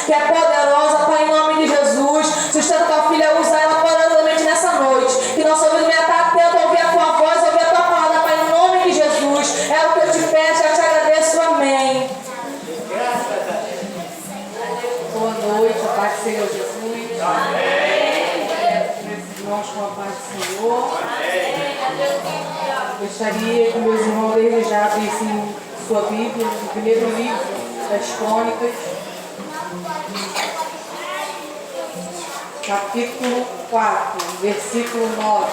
que é poderosa, Pai, em nome de Jesus. Sustenta tua filha, usa ela poderosamente nessa noite. Que nosso ouvido venha estar atento a ouvir a tua voz, a ouvir a tua palavra, Pai, em nome de Jesus. É o que eu te peço, eu te agradeço. Amém. Boa noite, a paz do Senhor Jesus. Amém. Meus irmãos, com a paz do Senhor. Amém. Gostaria que meus irmãos desde já abrissem sua Bíblia, no primeiro livro das Crônicas, capítulo 4, versículo 9.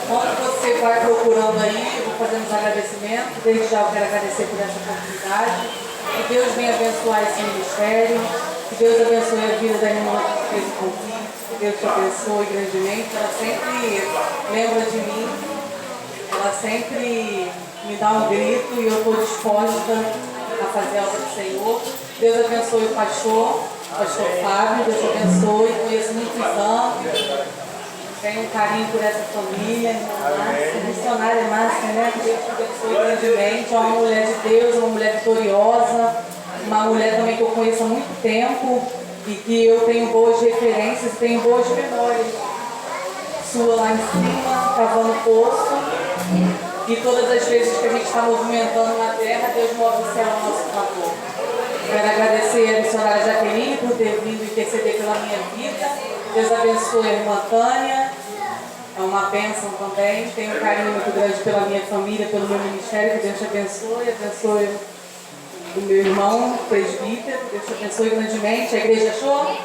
Enquanto você vai procurando aí, eu vou fazendo os agradecimentos. Desde já eu quero agradecer por essa oportunidade. Que Deus venha abençoar esse ministério. Que Deus abençoe a vida da irmã que fez o convite. Que Deus te abençoe grandemente. Ela sempre lembra de mim. Ela sempre me dá um grito e eu estou disposta a fazer a obra do Senhor. Deus abençoe o pastor Fábio. Deus abençoe. Conheço muitos anos. Tenho um carinho por essa família, Márcia, missionária Márcia, né? Que Deus te abençoe grandemente. É uma mulher de Deus, uma mulher vitoriosa, uma mulher também que eu conheço há muito tempo e que eu tenho boas referências, tenho boas memórias. Sua lá em cima, cavando poço, e todas as vezes que a gente está movimentando na terra, Deus move o céu a nosso favor. Quero agradecer a missionária Jaqueline por ter vindo interceder pela minha vida. Deus abençoe a irmã Tânia, é uma bênção também. Tenho um carinho muito grande pela minha família, pelo meu ministério. Que Deus te abençoe o meu irmão presbítero. Deus te abençoe grandemente. A igreja achou?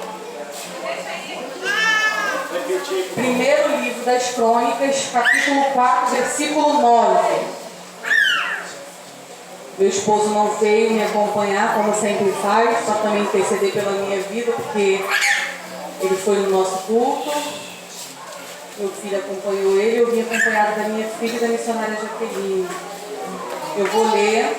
Primeiro livro das Crônicas, capítulo 4, versículo 9. Meu esposo não veio me acompanhar, como sempre faz, para também interceder pela minha vida, porque ele foi no nosso culto. Meu filho acompanhou ele, eu vim acompanhada da minha filha e da missionária Jaqueline. Eu vou ler,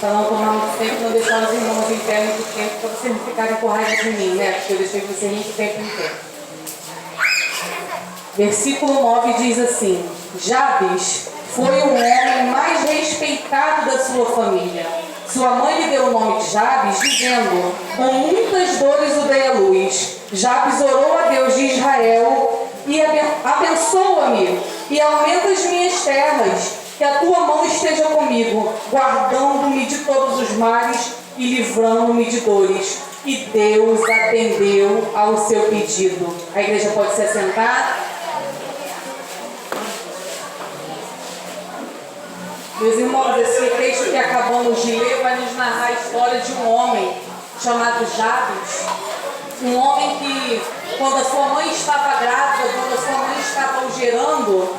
para não tomar muito tempo, não deixar os irmãos em pé muito tempo, para vocês não ficarem com raiva de mim, né? Porque eu deixei vocês muito tempo em pé. Versículo 9 diz assim: Jabes foi o homem mais respeitado da sua família. Sua mãe lhe deu o nome de Jabes, dizendo: com muitas dores o dei à luz. Jabes orou a Deus de Israel e abençoa-me e aumenta as minhas terras, que a tua mão esteja comigo, guardando-me de todos os males e livrando-me de dores. E Deus atendeu ao seu pedido. A igreja pode se assentar. Meus irmãos, esse texto que acabamos de ler vai nos narrar a história de um homem chamado Jabes. Um homem que, quando a sua mãe estava grávida, quando a sua mãe estava o gerando,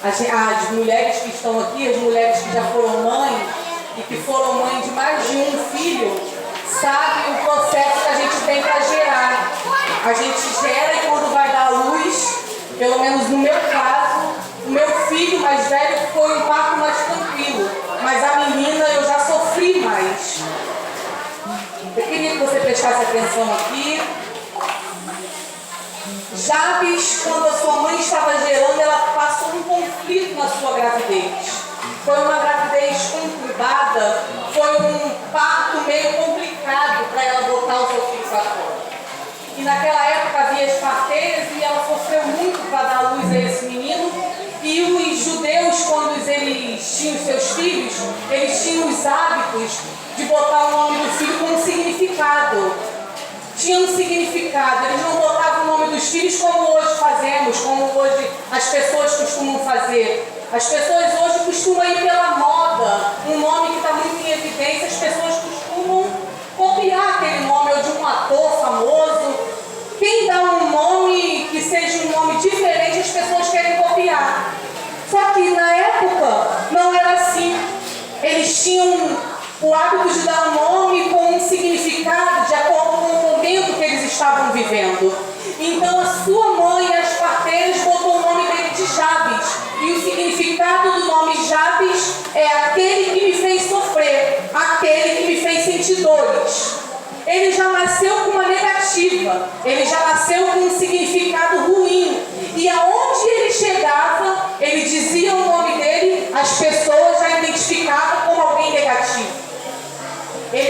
as mulheres que estão aqui, as mulheres que já foram mães e que foram mães de mais de um filho, sabem o processo que a gente tem para gerar. A gente gera e quando vai dar à luz, pelo menos no meu caso, o meu filho mais velho foi um parto mais tranquilo, mas a menina eu já sofri mais. Eu queria que você prestasse atenção aqui. Jabes, quando a sua mãe estava gerando, ela passou um conflito na sua gravidez. Foi uma gravidez conturbada, foi um parto meio complicado para ela botar o seu filho para fora. E naquela época havia as parteiras e ela sofreu muito para dar luz a esse menino. E os judeus, quando eles tinham seus filhos, eles tinham os hábitos de botar o nome do filho com um significado. Tinha um significado. Eles não botavam o nome dos filhos como hoje fazemos, como hoje as pessoas costumam fazer. As pessoas hoje costumam ir pela moda. Um nome que está muito em evidência, as pessoas costumam copiar aquele nome ou de um ator famoso. Quem dá um nome que seja um nome diferente, as pessoas querem copiar. Só que na época não era assim. Eles tinham o hábito de dar um nome com um significado de acordo com o momento que eles estavam vivendo. Então a sua mãe, as parteiras, botou o nome dele de Jabes. E o significado do nome Jabes é aquele que me fez sofrer, aquele que me fez sentir dores. Ele já nasceu com uma negativa, ele já nasceu com um significado ruim. E aonde ele chegava, ele dizia o nome dele, as pessoas já identificavam como alguém negativo. Ele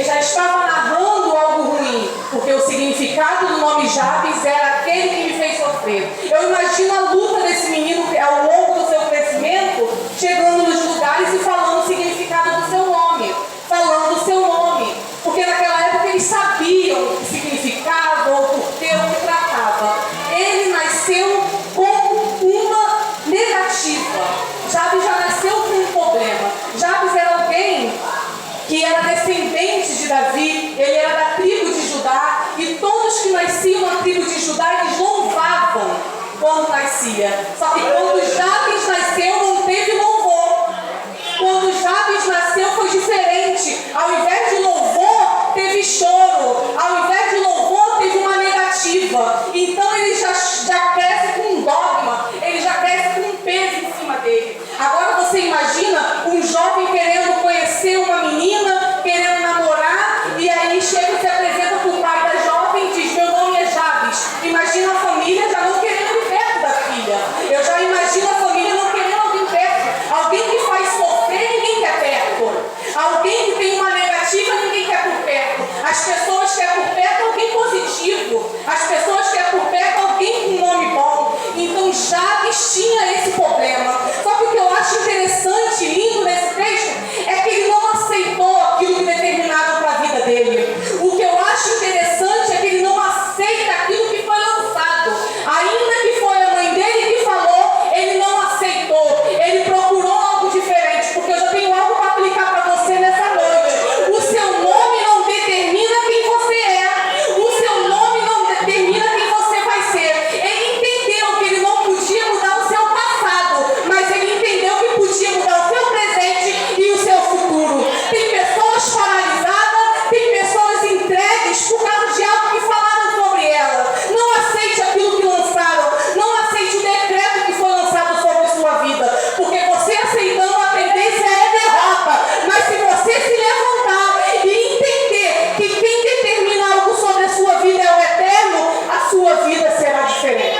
porque o significado do nome Jabes era aquele que me fez sofrer. Eu imagino a luta desse menino ao longo do seu crescimento, chegando nos lugares e falando o significado do seu nome, falando o seu nome, porque naquela época eles sabiam o que significava, o porquê, o que tratava. Ele nasceu com uma negativa. Jabes já nasceu com um problema. Jabes era alguém que era descendente de Davi, ele era da tribo de Judá, e todos que nasciam na tribo de Judá, eles louvavam quando nascia. Só que quando Jabes nasceu, não teve louvor. Quando Jabes nasceu, foi diferente. Ao invés de louvor, teve choro. Ao invés de louvor, teve uma negativa. Então ele já cresce com um dogma, ele já cresce com um peso em cima dele. Agora você imagina um jovem querendo conhecer uma menina, querendo namorar, e aí chega e se apresenta para o pai da jovem e diz: meu nome é Jabes. Imagina a família já não querendo ir perto da filha. Eu já imagino a família não querendo vir perto. Alguém que faz sofrer, ninguém quer perto. Alguém que tem uma negativa, ninguém quer por perto. As pessoas querem por perto alguém positivo. As pessoas querem por perto alguém com um nome bom. Então Jabes tinha esse problema. Só que o que eu acho interessante, lindo nesse texto, é que ele não aceitou aquilo que determinado para a vida dele. O que eu acho interessante é que ele não aceita aquilo que foi lançado. Ainda que foi a mãe dele que falou, ele não aceitou. Ele procurou algo diferente, porque eu já tenho algo para aplicar para você nessa noite. O seu nome não determina quem você é. O seu nome não determina quem você vai ser. Ele entendeu que ele não podia mudar o seu passado, mas ele entendeu que podia mudar o seu presente e o seu futuro. Tem pessoas paralisadas, tem pessoas entregues por causa de algo que falaram sobre ela. Não aceite aquilo que lançaram. Não aceite o decreto que foi lançado sobre a sua vida, porque você aceitando, a tendência é derrota. Mas se você se levantar e entender que quem determina algo sobre a sua vida é o Eterno, a sua vida será diferente.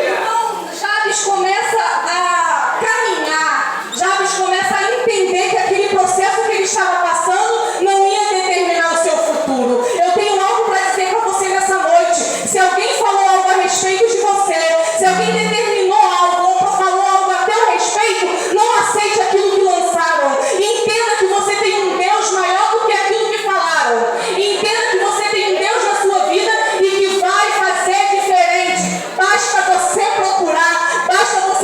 Então, Jabes começa a caminhar. Jabes começa a entender que aquele processo que ele estava passando não ia determinar o seu futuro. Eu tenho algo para dizer para você nessa noite. Se alguém falou algo a respeito de você, se alguém determinou algo ou falou algo a teu respeito, não aceite aquilo que lançaram. Entenda que você tem um Deus maior do que aquilo que falaram. Entenda que você tem um Deus na sua vida e que vai fazer diferente. Basta você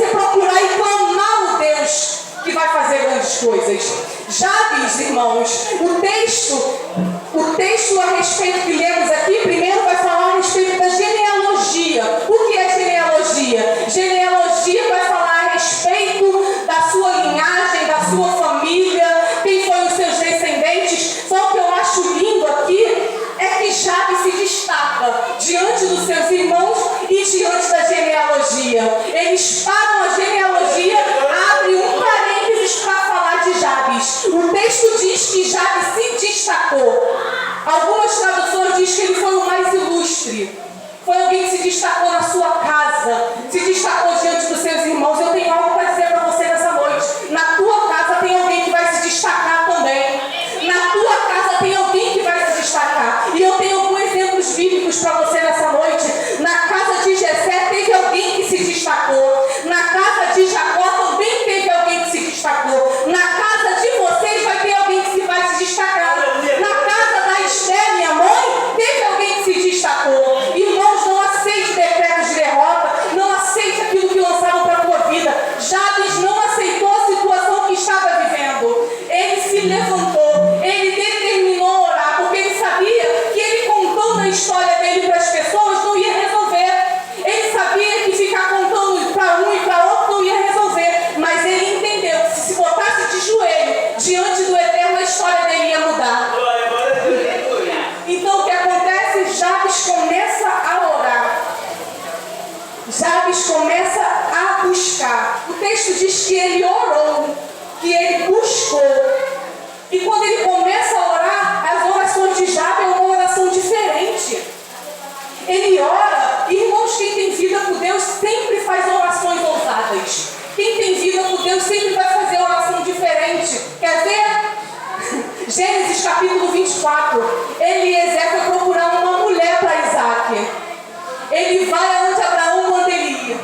procurar e clamar o Deus que vai fazer grandes coisas. Jabes, irmãos, o texto a respeito que lemos aqui, primeiro vai falar a respeito da genealogia. O que é genealogia? Genealogia vai falar a respeito da sua linhagem, da sua família, quem foram os seus descendentes. Só que eu acho lindo aqui é que Jabes se destaca diante dos seus irmãos e diante da genealogia. Eles param a genealogia, abrem um parênteses para falar de Jabes. O texto diz que Jabes se destacou. Algumas traduções dizem que ele foi o mais ilustre. Foi alguém que se destacou na sua casa, se destacou diante dos seus irmãos. Eu tenho algo para dizer para você nessa noite. Na tua casa tem alguém que vai se destacar também. Na tua casa tem alguém que vai se destacar. E eu tenho alguns exemplos bíblicos para você nessa noite. Na casa de Jessé teve alguém que se destacou. Na casa de Jacó também teve alguém que se destacou. Na casa de vocês vai ter alguém que vai se destacar. Na casa da Esther, minha mãe, teve alguém que se destacou. Irmãos, não aceite decretos de derrota. Não aceite aquilo que lançaram para a tua vida. Jabes não aceitou a situação que estava vivendo. Ele se levantou. Ele determinou orar, porque ele sabia que ele contando a história dele para as pessoas não ia resolver. Ele sabia que ficar contando para um e para outro não ia resolver. Mas ele entendeu que se botasse de joelho diante do Eterno, a história dele ia mudar. Então o que acontece? Jabes começa a orar. Jabes começa a buscar. O texto diz que ele orou, que ele buscou. E quando ele começa a orar, as orações de Jabes é uma oração diferente. Ele ora, irmãos, quem tem vida com Deus sempre faz orações ousadas. Quem tem vida com Deus sempre vai fazer oração diferente. Quer ver? Gênesis capítulo 24. Eliezer foi ele vai aonde Abraão manda ele ir.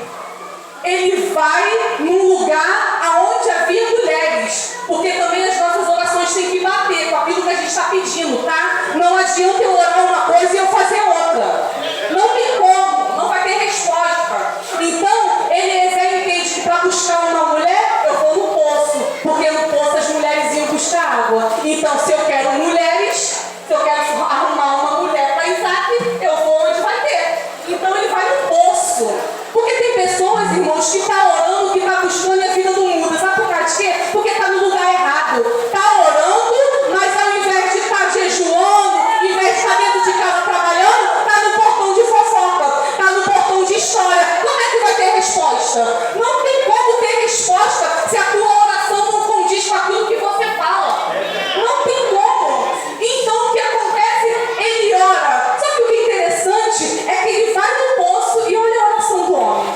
Ele vai num lugar aonde havia mulheres, porque também as nossas orações têm que bater com aquilo que a gente está pedindo, tá? Não adianta eu orar uma coisa e eu fazer outra. Não tem como, não vai ter resposta. Então, Eliezer entende que para buscar uma mulher, eu vou no poço, porque no poço as mulheres iam buscar água. Então, se eu quero mulheres, se eu quero arrumar uma mulher para Isaac, eu vou onde vai ter. Então, ele vai no poço. Porque tem pessoas, irmãos, que estão orando, que estão buscando e a vida não muda. Sabe por causa de quê? Porque está no lugar errado. Está orando, mas ao invés de estar jejuando, ao invés de estar dentro de casa trabalhando, está no portão de fofoca, está no portão de história. Como é que vai ter resposta? Não tem como ter resposta se a tua oração não condiz com aquilo que você fala. Não tem como. Então o que acontece? Ele ora. Só que o que é interessante é que ele vai no poço e olha a oração do homem.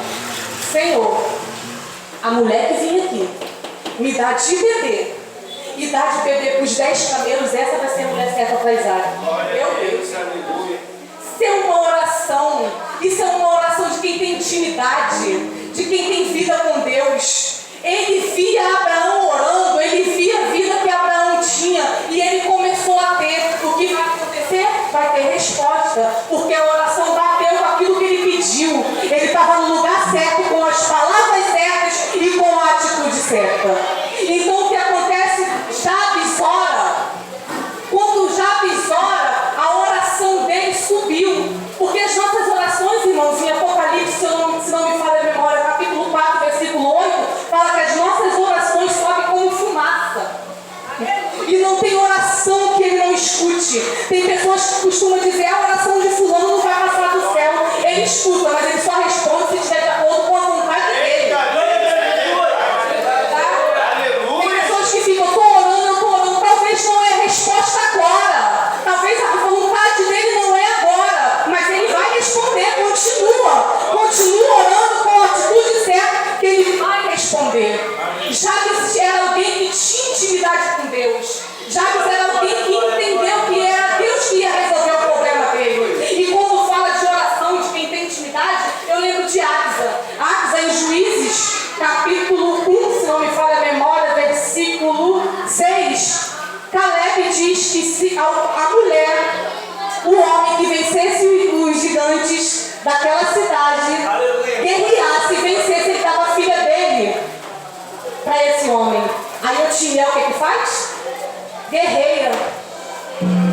Senhor, a mulher que vinha aqui me dá de beber e dá de beber para os 10 camelos, essa vai ser a mulher certa para Isaac. Meu Deus. Isso é uma oração. Isso é uma oração de quem tem intimidade, de quem tem vida com Deus. Ele via Abraão orando, ele via a vida que Abraão tinha e ele começou a ter. O que vai acontecer? Vai ter resposta, porque a oração bateu com aquilo que ele pediu. Ele estava no lugar certo, com as palavras certas e com a atitude certa. Então o que acontece? Jabes ora. Quando Jabes ora, a oração dele subiu. Porque as nossas orações, irmãos, em Apocalipse, se não me falha a memória, capítulo 4, versículo 8, fala que as nossas orações sobem como fumaça. E não tem oração que ele não escute. Tem pessoas que costumam dizer, a oração de fulano não vai passar do céu. Ele escuta, mas ele só responde se estiver de acordo com a vontade dele. Tá? Tem pessoas que ficam, eu estou orando, talvez não é resposta agora. Talvez a vontade dele não é agora, mas ele vai responder, continua orando com a atitude certa, que ele vai responder. Jabes era alguém que tinha intimidade com Deus. Jabes era alguém que entendeu que era Deus que ia resolver o problema dele. E quando fala de oração de quem tem intimidade, eu lembro de Axa. Axa em Juízes, capítulo 1, se não me falha a memória, versículo 6. Caleb diz que se a mulher, o homem que vencesse os gigantes daquela cidade, guerreasse e vencesse, ele dava a filha dele para esse homem. Aí Otinel o que faz? Guerreia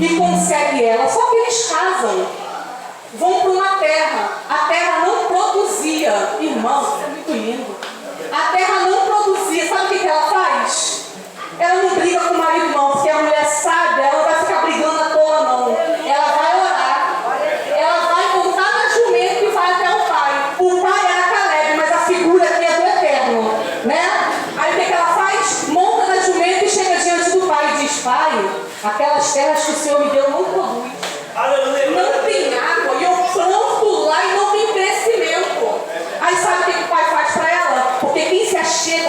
e consegue ela. Só que eles casam, vão para uma terra. A terra não produzia. Irmão, isso é muito lindo. A terra não produzia. Sabe o que ela faz? Ela não briga com o marido, não, porque a mulher sabe, ela não vai ficar brigando à toa, não. Ela vai orar. Ela vai montar na jumenta e vai até o pai. O pai era Caleb, mas a figura aqui é do Eterno, né? Aí o que ela faz? Monta na jumenta e chega diante do pai e diz, pai, aquelas terras que o Senhor me deu não produz. Não tem água e eu planto lá e não tem crescimento. Aí sabe o que o pai faz para ela? Porque quem se achega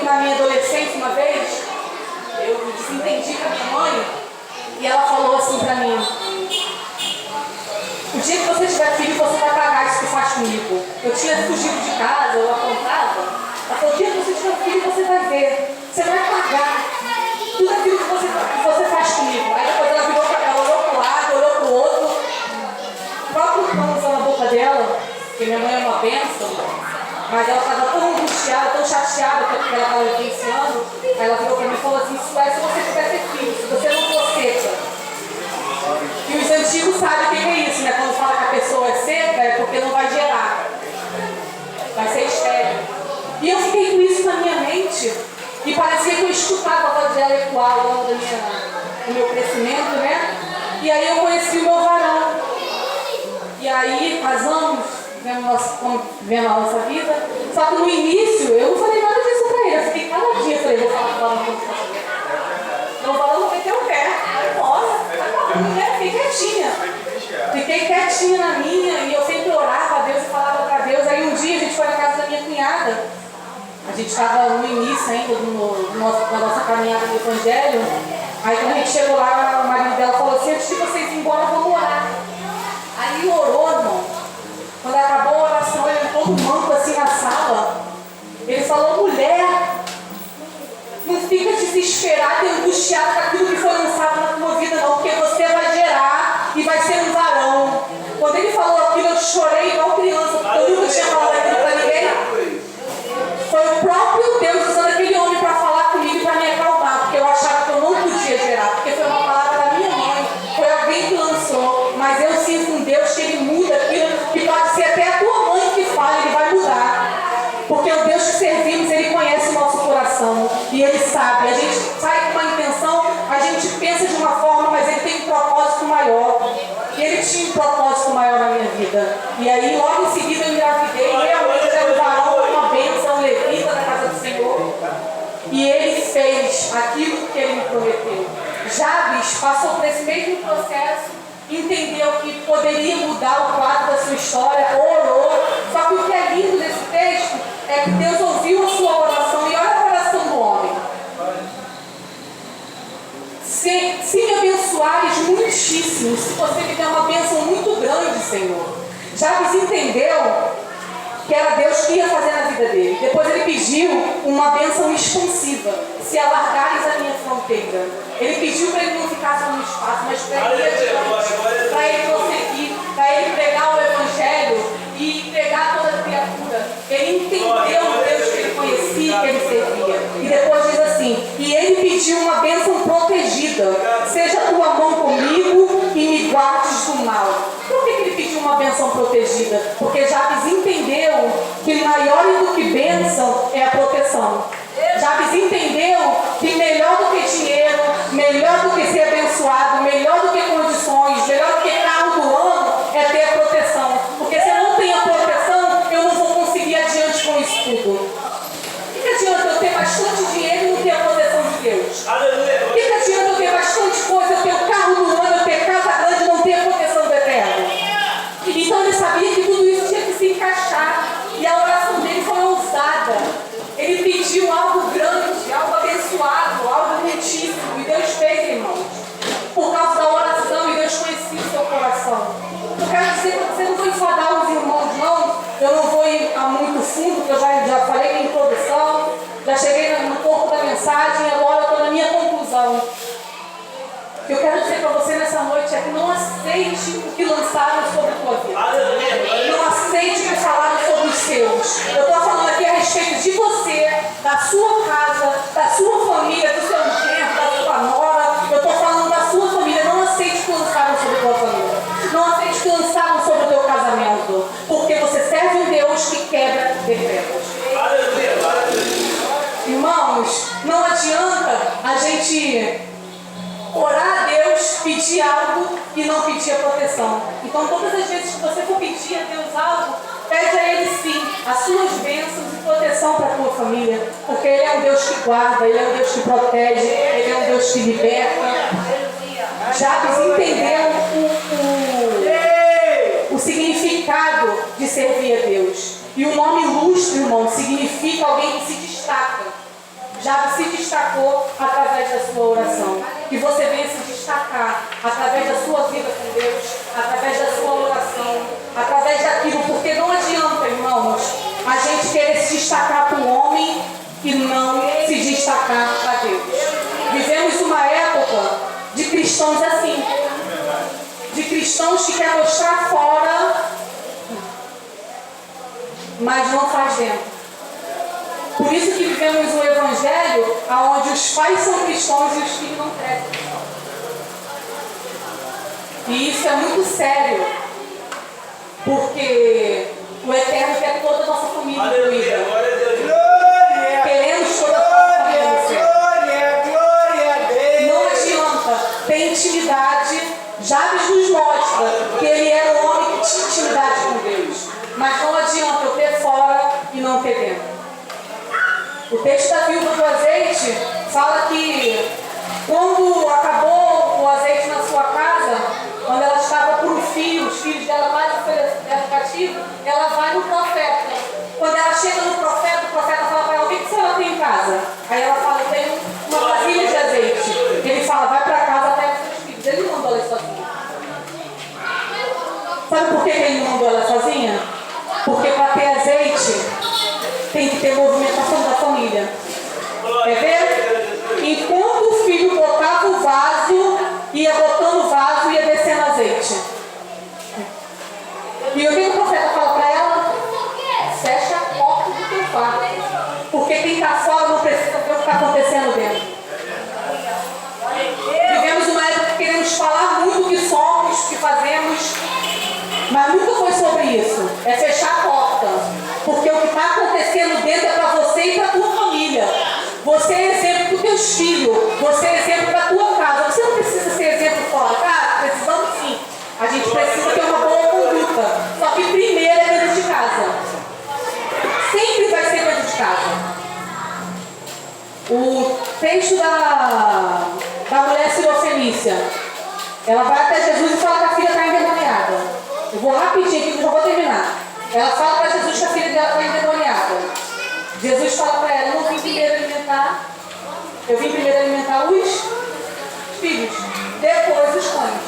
na minha adolescência uma vez, eu desentendi com a minha mãe e ela falou assim pra mim: o dia que você tiver filho, você vai pagar isso que faz comigo. Eu tinha fugido de casa, eu apontava. Ela falou: o dia que você tiver filho, você vai ver. Você vai pagar tudo aquilo que você faz comigo. Aí depois ela virou pra ela, olhou pro lado, olhou pro outro. O próprio pão usando a boca dela, porque minha mãe é uma bênção, mas ela estava tão angustiada, tão chateada com o que ela estava vivenciando. Aí ela virou para mim e falou assim: isso é se você tiver ter filho, se você não for seca. E os antigos sabem o que é isso, né? Quando fala que a pessoa é seca, é porque não vai gerar, vai ser estéril. E eu fiquei com isso na minha mente, e parecia que eu escutava a voz dela ecoar ao longo do meu crescimento, né? E aí eu conheci o meu varão. E aí casamos, vivendo a nossa vida. Só que no início eu não falei nada disso pra ele. Eu fiquei caladinha, falei: vou falar com ela no computador. Meu varão não meteu o pé. Bora, né? Fiquei quietinha. Fiquei quietinha na minha, e eu sempre orava a Deus e falava pra Deus. Aí um dia a gente foi na casa da minha cunhada. A gente estava no início ainda da nossa caminhada no Evangelho. Aí quando a gente chegou lá, o marido dela falou assim: antes de vocês irem embora, vamos orar. Aí orou, irmão. Quando acabou a oração, ele entrou no manto assim na sala. Ele falou: mulher, não fica desesperada e angustiada com aquilo que foi lançado na tua vida, não, porque você vai gerar e vai ser um varão. Quando ele falou aquilo, eu chorei igual criança, porque eu nunca tinha falado aquilo para ninguém. Foi o próprio Deus usando aquele homem para falar comigo e para me acalmar, porque eu achava que eu não podia gerar, porque foi uma palavra da minha mãe, foi alguém que lançou. Mas eu sinto um Deus que ele muda aquilo, que pode ser até a tua mãe que fala, ele vai mudar. Porque o Deus que servimos, ele conhece o nosso coração e ele sabe. A gente sai com uma intenção, a gente pensa de uma forma, mas ele tem um propósito maior. E ele tinha um propósito maior na minha vida. E aí, logo em seguida, eu engravidei. Realmente era um varão, uma bênção, levita da casa do Senhor. E ele fez aquilo que ele me prometeu. Jabes passou por esse mesmo processo, entendeu que poderia mudar o quadro da sua história, orou. Só que o que é lindo nesse texto é que Deus ouviu a sua oração, e olha a oração do homem: se me abençoares muitíssimo, se você me der uma bênção muito grande, Senhor. Jabes entendeu que era Deus que ia fazer na vida dele. Depois ele pediu uma bênção expansiva: se alargares a minha fronteira. Ele pediu para ele não ficar só no espaço, mas para ele adiante, para ele prosseguir, para ele pregar o Evangelho e pregar toda a criatura. Ele entendeu o Deus que ele conhecia, que ele servia. E depois diz assim: e ele pediu uma bênção protegida: seja a tua mão comigo e me guardes do mal. Por que ele pediu uma bênção protegida? Porque Jabes entendeu que maior do que bênção é a proteção. Jabes entendeu que melhor do que dinheiro, melhor do que ser abençoado, melhor do que condições, melhor do que carro do ano é ter a proteção. Porque se eu não tenho a proteção, eu não vou conseguir adiante com isso tudo. O que adianta eu ter bastante dinheiro e não ter a proteção de Deus? O que adianta eu ter bastante coisa, eu ter o carro do ano, eu ter casa grande e não ter a proteção do Eterno? Então ele sabia que tudo isso tinha que se encaixar. E a oração dele foi ousada. Ele pediu algo grande, algo abençoado, algo muitíssimo. E Deus fez, irmãos. Por causa da oração, e Deus conhecia o seu coração. Eu quero dizer que você não vai enfadar os irmãos, não. Eu não vou ir a muito fundo, porque eu já falei na introdução, já cheguei no corpo da mensagem, e agora eu estou na minha conclusão. O que eu quero dizer para você nessa noite é que não aceite o que lançaram sobre a tua vida. Não aceite o que falaram sobre os seus. Eu estou falando aqui a respeito de você, da sua casa, da sua família, do seu genro, da sua nora. Eu estou falando da sua família. Não aceite o que lançaram sobre a tua família. Não aceite o que lançaram sobre o teu casamento. Porque você serve um Deus que quebra decretos. Irmãos, não adianta a gente orar a Deus, pedir algo e não pedir a proteção. Então, todas as vezes que você for pedir a Deus algo, pede a Ele sim as suas bênçãos e proteção para a tua família. Porque Ele é um Deus que guarda, Ele é um Deus que protege, Ele é um Deus que liberta. Jabes entendeu o significado de servir a Deus. E o nome ilustre, irmão, significa alguém que se destaca. Já se destacou através da sua oração. Que você venha se destacar através da sua vida com Deus, através da sua oração, através daquilo, porque não adianta, irmãos, a gente querer se destacar para o homem e não se destacar para Deus. Vivemos uma época de cristãos assim, de cristãos que querem mostrar fora, mas não faz dentro. Por isso que vivemos um evangelho onde os pais são cristãos e os filhos não crescem. E isso é muito sério, porque o Eterno quer toda a nossa família incluída. Queremos toda a nossa família. Não adianta ter intimidade. Jabes nos mostra que ele era um homem que tinha intimidade com Deus. Mas não adianta eu ter fora e não ter dentro. O texto da viúva do azeite fala que quando acabou o azeite na sua casa, quando ela estava por um filho, os filhos dela mais ofereceram cativo, ela vai no profeta. Quando ela chega no profeta, o profeta fala para ela: o que a senhora tem em casa? Aí ela fala: eu tenho uma vasilha de azeite. Ele fala: vai para casa, pega os seus filhos. Ele não mandou ela sozinha. Sabe por que ele não mandou ela sozinha? Porque para ter azeite tem que ter movimentação da família. Quer ver? Enquanto o filho botava o vaso, ia botando o vaso e ia descendo azeite. E o que o profeta fala para ela? Fecha a porta do teu quarto. Porque quem está fora não precisa ver o que está acontecendo dentro. Vivemos uma época que queremos falar muito o que somos, o que fazemos, mas nunca foi sobre isso. É fechar a porta. Porque o que está acontecendo dentro é para você e para a tua família. Você é exemplo para os teus filhos. Você é exemplo para a tua casa. Você não precisa ser exemplo fora. Cara, precisamos sim. A gente precisa ter uma boa conduta. Só que primeiro é dentro de casa. Sempre vai ser dentro de casa. O texto da mulher sirofenícia. Ela vai até Jesus e fala que a filha está endemoniada. Eu vou rapidinho aqui que eu já vou terminar. Ela fala para Jesus que a filha dela está endemoniada. Jesus fala para ela: eu não vim primeiro alimentar. Eu vim primeiro alimentar os filhos, depois os cães.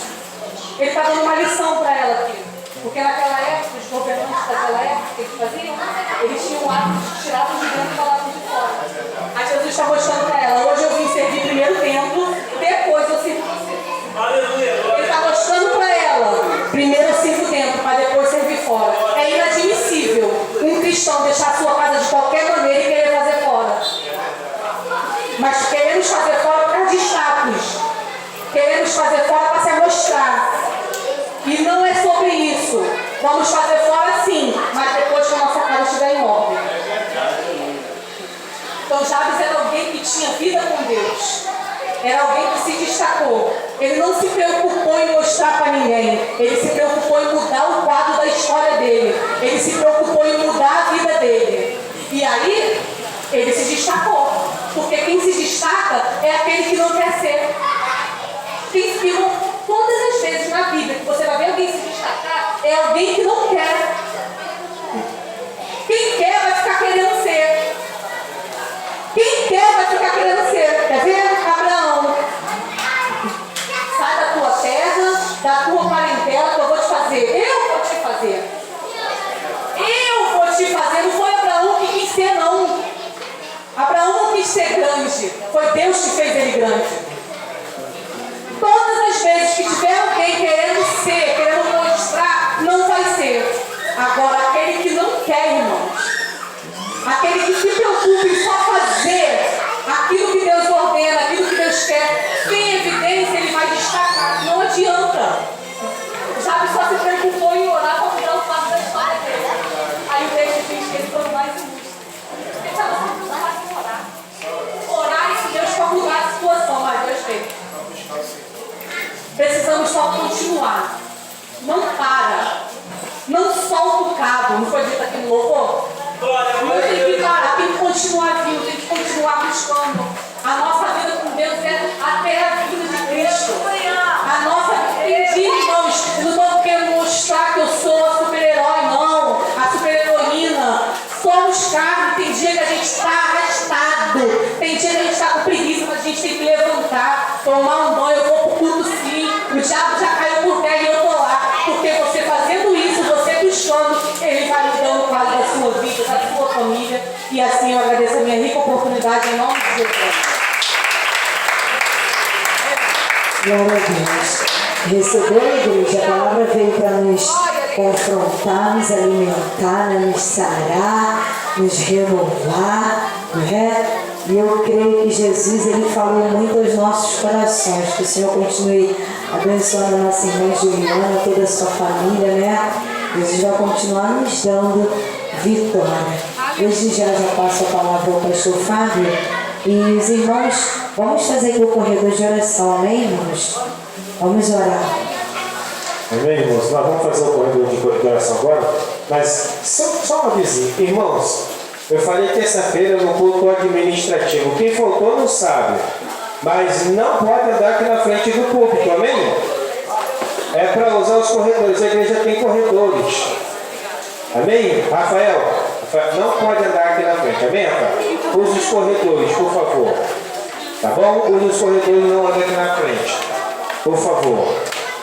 Ele está dando uma lição para ela aqui. Porque naquela época, os governantes daquela época, o que eles faziam? Eles tinham o hábito de tirar de dentro e falar de fora. Aí Jesus está mostrando para ela: hoje eu vim servir primeiro o templo, depois eu sirvo você. Ele está mostrando para ela: primeiro eu sirvo dentro, para depois servir fora. É inadmissível um cristão deixar a sua casa de qualquer maneira e querer fazer fora. Mas queremos fazer fora para de status. Queremos fazer fora para se mostrar. E não é sobre isso. Vamos fazer fora sim, mas depois que a nossa casa estiver em ordem. Então Jabes era alguém que tinha vida com Deus. Era alguém que se destacou. Ele não se preocupou em mostrar para ninguém. Ele se preocupou em mudar o quadro da história dele. Ele se preocupou em mudar a vida dele. E aí, ele se destacou. Porque quem se destaca é aquele que não quer ser. Todas as vezes na Bíblia que você vai ver alguém se destacar, é alguém que não quer. Quem quer vai ficar querendo ser. Quem quer vai ficar querendo ser. Quer ver? Abraão. Sai da tua terra, da tua parentela, que eu vou te fazer. Eu vou te fazer. Eu vou te fazer. Não foi Abraão que quis ser, não. Abraão não quis ser grande. Foi Deus que fez ele grande. Todas as vezes que tiver alguém querendo ser, querendo mostrar, não vai ser. Agora, aquele que não quer, irmãos, aquele que se preocupa em só fazer aquilo que Deus ordena, aquilo que Deus quer, sem evidência, ele vai destacar. Não adianta. Jabes só se preocupou em orar para mudar o fato da história dele. Aí o texto diz que ele foi o mais ilustre. Ele estava só preocupado em orar. Orar e se Deus for mudar a situação, mas Deus fez. Precisamos só continuar. Não para. Não solta o cabo. Não foi dito aqui no louvor? Não tem que parar, tem que continuar vindo, tem que continuar buscando. A nossa vida com Deus é até a vida de Cristo. A nossa vida, irmãos, eu não estou querendo mostrar que eu sou a super-herói, não. A super-heroína. Somos carne, tem dia que a gente está arrastado. Tem dia que minha rica oportunidade em nome de Jesus. Glória a Deus. Recebeu a igreja, a palavra veio para nos confrontar, nos alimentar, nos sarar, nos renovar, não é? E eu creio que Jesus, ele falou muito aos nossos corações, que o Senhor continue abençoando a nossa irmã Juliana, toda a sua família, né? Jesus vai continuar nos dando vitória. Desde já passo a palavra ao pastor Fábio e os irmãos, vamos fazer aqui o corredor de oração, amém, irmãos? Vamos orar. Amém, irmãos? Nós vamos fazer o corredor de oração agora, mas só uma vizinha. Irmãos, eu falei terça-feira no culto administrativo. Quem faltou não sabe, mas não pode andar aqui na frente do púlpito, amém? É para usar os corredores, a igreja tem corredores. Amém? Rafael, não pode andar aqui na frente, amém, Rafael? Use os corredores, por favor. Tá bom? Use os corredores, não ande aqui na frente. Por favor.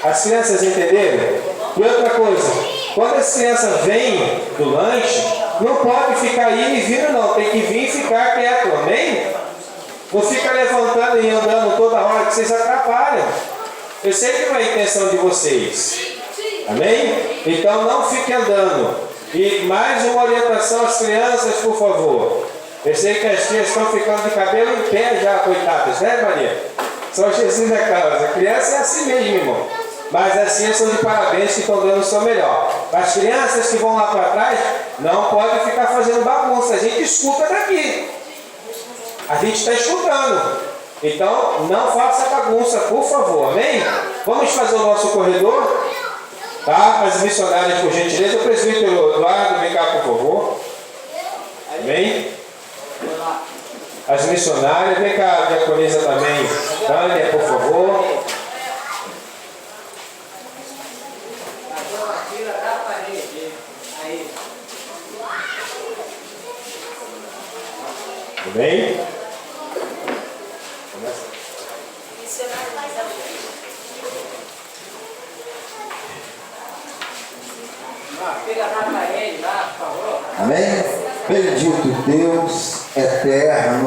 As crianças entenderam? E outra coisa, quando as crianças vêm do lanche, não pode ficar indo e vindo não, tem que vir e ficar quieto, amém? Não fica levantando e andando toda hora que vocês atrapalham. Eu sei que não é a intenção de vocês, amém? Então não fique andando. E mais uma orientação às crianças, por favor. Eu sei que as tias estão ficando de cabelo em pé já, coitadas, né, Maria? Só Jesus é causa. A criança é assim mesmo, irmão. Mas as tias são de parabéns que estão dando o seu melhor. As crianças que vão lá para trás não podem ficar fazendo bagunça. A gente escuta daqui. A gente está escutando. Então, não faça bagunça, por favor, amém? Vamos fazer o nosso corredor? Tá? As missionárias, por gentileza. O presbítero Eduardo, vem cá, por favor. Amém? As missionárias, vem cá, a diaconisa também. Tânia, por favor. Tudo bem? Começa. Amém? Bendito Deus eterno,